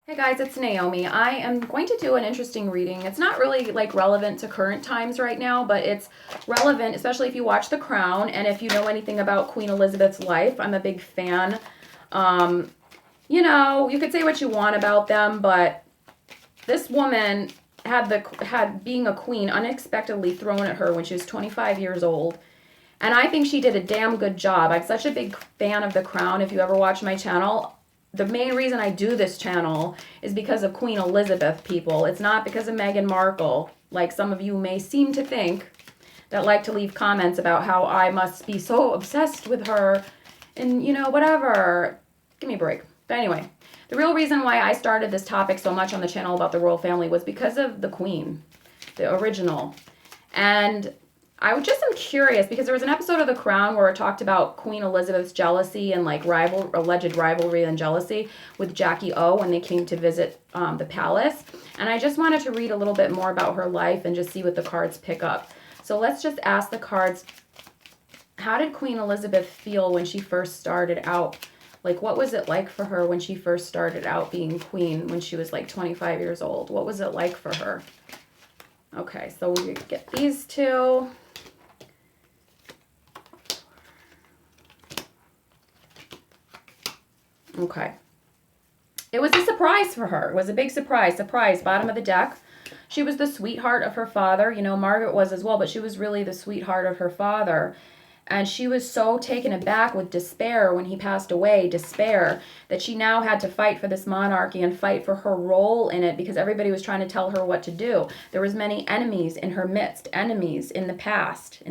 Hey guys, it's Naomi. I am going to do an interesting reading. It's not really like relevant to current times right now, but it's relevant, especially if you watch The Crown and if you know anything about Queen Elizabeth's life. I'm a big fan. You could say what you want about them, but this woman had being a queen unexpectedly thrown at her when she was 25 years old. And I think she did a damn good job. I'm such a big fan of The Crown. If you ever watch my channel, the main reason I do this channel is because of Queen Elizabeth, people. It's not because of Meghan Markle, like some of you may seem to think, that like to leave comments about how I must be so obsessed with her and, whatever. Give me a break. But anyway, the real reason why I started this topic so much on the channel about the royal family was because of the Queen, the original. And I just am curious because there was an episode of The Crown where it talked about Queen Elizabeth's jealousy and like alleged rivalry and jealousy with Jackie O when they came to visit the palace. And I just wanted to read a little bit more about her life and just see what the cards pick up. So let's just ask the cards, how did Queen Elizabeth feel when she first started out? Like, what was it like for her when she first started out being queen when she was like 25 years old? What was it like for her? Okay, so we get these two. Okay. It was a surprise for her. It was a big surprise. Surprise, bottom of the deck. She was the sweetheart of her father. You know, Margaret was as well, but she was really the sweetheart of her father. And she was so taken aback with despair when he passed away, despair, that she now had to fight for this monarchy and fight for her role in it because everybody was trying to tell her what to do. There was many enemies in her midst, enemies in the past,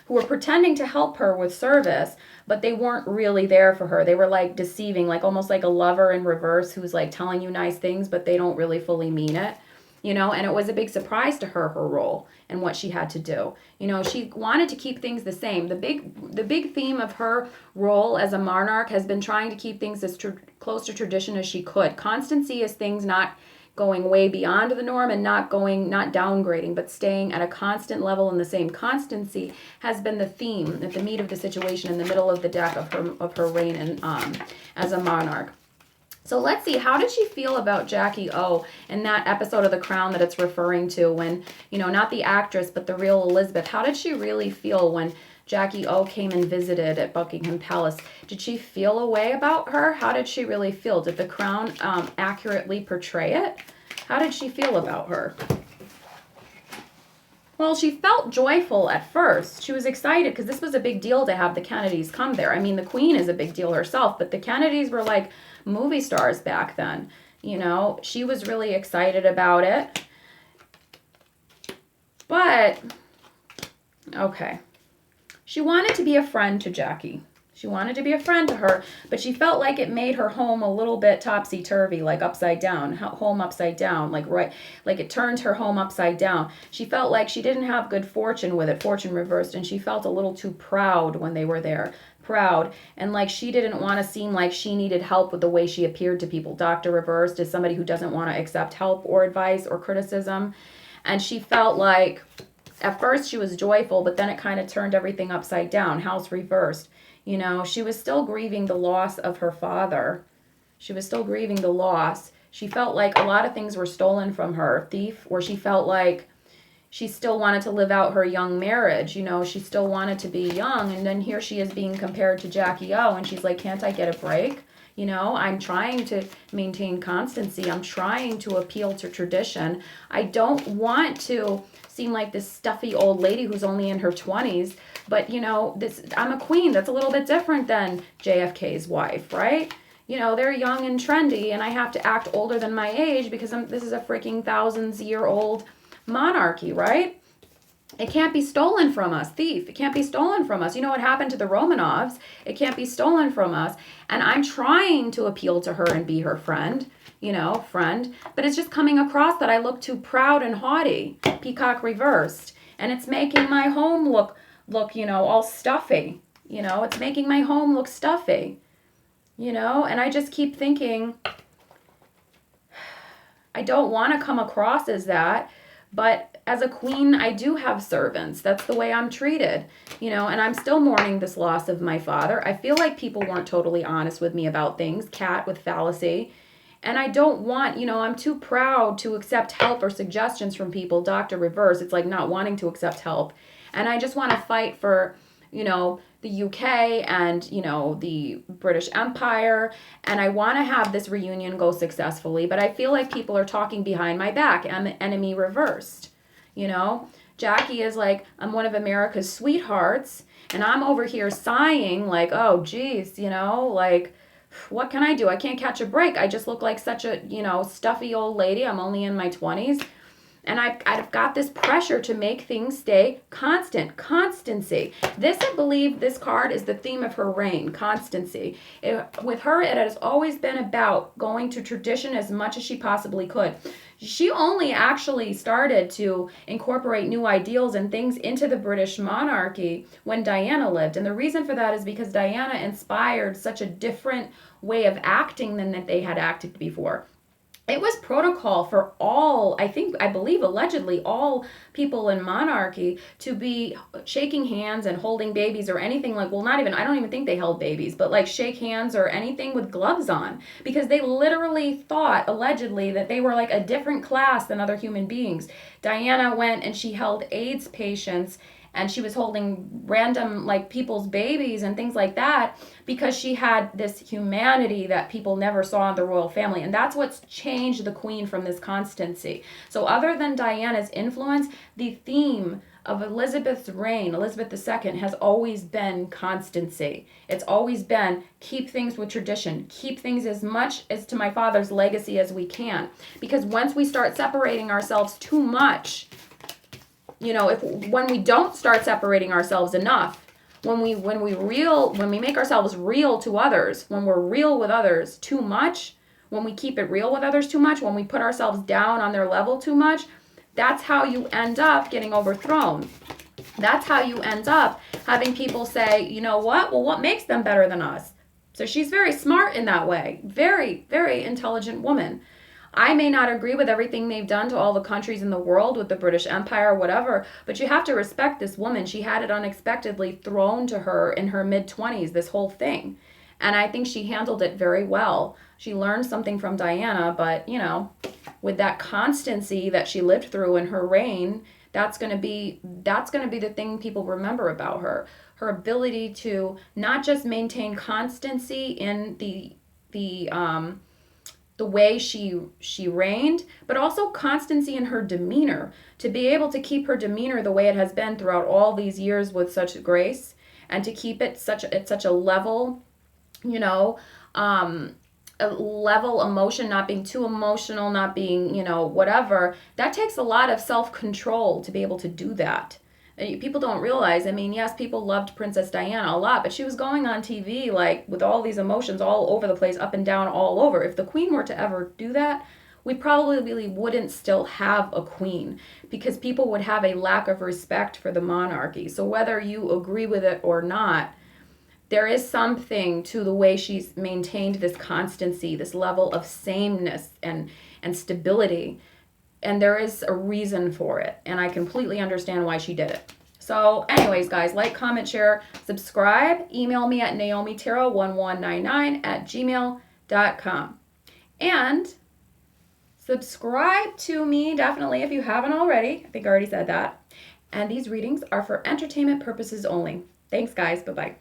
who were pretending to help her with service, but they weren't really there for her. They were like deceiving, like almost like a lover in reverse who's like telling you nice things, but they don't really fully mean it. And it was a big surprise to her role and what she had to do. She wanted to keep things the same. The big theme of her role as a monarch has been trying to keep things as close to tradition as she could. Constancy is things not going way beyond the norm and not downgrading, but staying at a constant level, and the same constancy has been the theme at the meat of the situation in the middle of the deck of her reign and as a monarch. So let's see, how did she feel about Jackie O in that episode of The Crown that it's referring to when, not the actress, but the real Elizabeth? How did she really feel when Jackie O came and visited at Buckingham Palace? Did she feel a way about her? How did she really feel? Did The Crown accurately portray it? How did she feel about her? Well, she felt joyful at first. She was excited because this was a big deal to have the Kennedys come there. I mean, the Queen is a big deal herself, but the Kennedys were like movie stars back then. She was really excited about it. But, okay. She wanted to be a friend to Jackie. She wanted to be a friend to her, but she felt like it made her home a little bit topsy-turvy, like upside down, home upside down, like it turned her home upside down. She felt like she didn't have good fortune with it, fortune reversed, and she felt a little too proud when they were there. Proud, and like she didn't want to seem like she needed help with the way she appeared to people. Doctor reversed is somebody who doesn't want to accept help or advice or criticism. And she felt like at first she was joyful, but then it kind of turned everything upside down. House reversed. She was still grieving the loss of her father. She was still grieving the loss. She felt like a lot of things were stolen from her, thief, or she felt like she still wanted to live out her young marriage. She still wanted to be young. And then here she is being compared to Jackie O. And she's like, can't I get a break? I'm trying to maintain constancy. I'm trying to appeal to tradition. I don't want to seem like this stuffy old lady who's only in her 20s. But, I'm a queen. That's a little bit different than JFK's wife, right? They're young and trendy. And I have to act older than my age because this is a freaking thousands-year-old monarchy, right? It can't be stolen from us. Thief. It can't be stolen from us. You know what happened to the Romanovs? It can't be stolen from us. And I'm trying to appeal to her and be her friend, but it's just coming across that I look too proud and haughty, peacock reversed. And it's making my home look, all stuffy. It's making my home look stuffy, and I just keep thinking, I don't want to come across as that. But as a queen, I do have servants. That's the way I'm treated, and I'm still mourning this loss of my father. I feel like people weren't totally honest with me about things. Cat with fallacy. And I don't want, I'm too proud to accept help or suggestions from people. Dr. Reverse, it's like not wanting to accept help. And I just want to fight for, the UK and, the British Empire. And I want to have this reunion go successfully. But I feel like people are talking behind my back. I'm enemy reversed. Jackie is like, I'm one of America's sweethearts. And I'm over here sighing like, oh, geez, like, what can I do? I can't catch a break. I just look like such a, stuffy old lady. I'm only in my 20s. And I've got this pressure to make things stay constant. Constancy. I believe this card is the theme of her reign. Constancy. With her, it has always been about going to tradition as much as she possibly could. She only actually started to incorporate new ideals and things into the British monarchy when Diana lived. And the reason for that is because Diana inspired such a different way of acting than that they had acted before. It was protocol for all, I believe, allegedly, all people in monarchy to be shaking hands and holding babies or anything like, well, I don't even think they held babies, but like shake hands or anything with gloves on, because they literally thought, allegedly, that they were like a different class than other human beings. Diana went and she held AIDS patients and she was holding random like people's babies and things like that because she had this humanity that people never saw in the royal family. And that's what's changed the queen from this constancy. So other than Diana's influence, the theme of Elizabeth's reign, Elizabeth II, has always been constancy. It's always been keep things with tradition, keep things as much as to my father's legacy as we can. Because once we start separating ourselves too much, when we don't start separating ourselves enough, when we make ourselves real to others, when we're real with others too much, when we keep it real with others too much, when we put ourselves down on their level too much, that's how you end up getting overthrown. That's how you end up having people say, you know what? Well, what makes them better than us? So she's very smart in that way. Very, very intelligent woman. I may not agree with everything they've done to all the countries in the world with the British Empire, whatever, but you have to respect this woman. She had it unexpectedly thrown to her in her mid-20s, this whole thing. And I think she handled it very well. She learned something from Diana, but, with that constancy that she lived through in her reign, that's going to be the thing people remember about her. Her ability to not just maintain constancy in the way she reigned, but also constancy in her demeanor, to be able to keep her demeanor the way it has been throughout all these years with such grace, and to keep it at such a level, a level emotion, not being too emotional, not being, whatever. That takes a lot of self-control to be able to do that. People don't realize, yes, people loved Princess Diana a lot, but she was going on TV like with all these emotions all over the place, up and down, all over. If the queen were to ever do that, we probably really wouldn't still have a queen, because people would have a lack of respect for the monarchy. So whether you agree with it or not, there is something to the way she's maintained this constancy, this level of sameness and stability. And there is a reason for it. And I completely understand why she did it. So anyways, guys, like, comment, share, subscribe. Email me at naomitarot1199@gmail.com. And subscribe to me, definitely, if you haven't already. I think I already said that. And these readings are for entertainment purposes only. Thanks, guys. Bye-bye.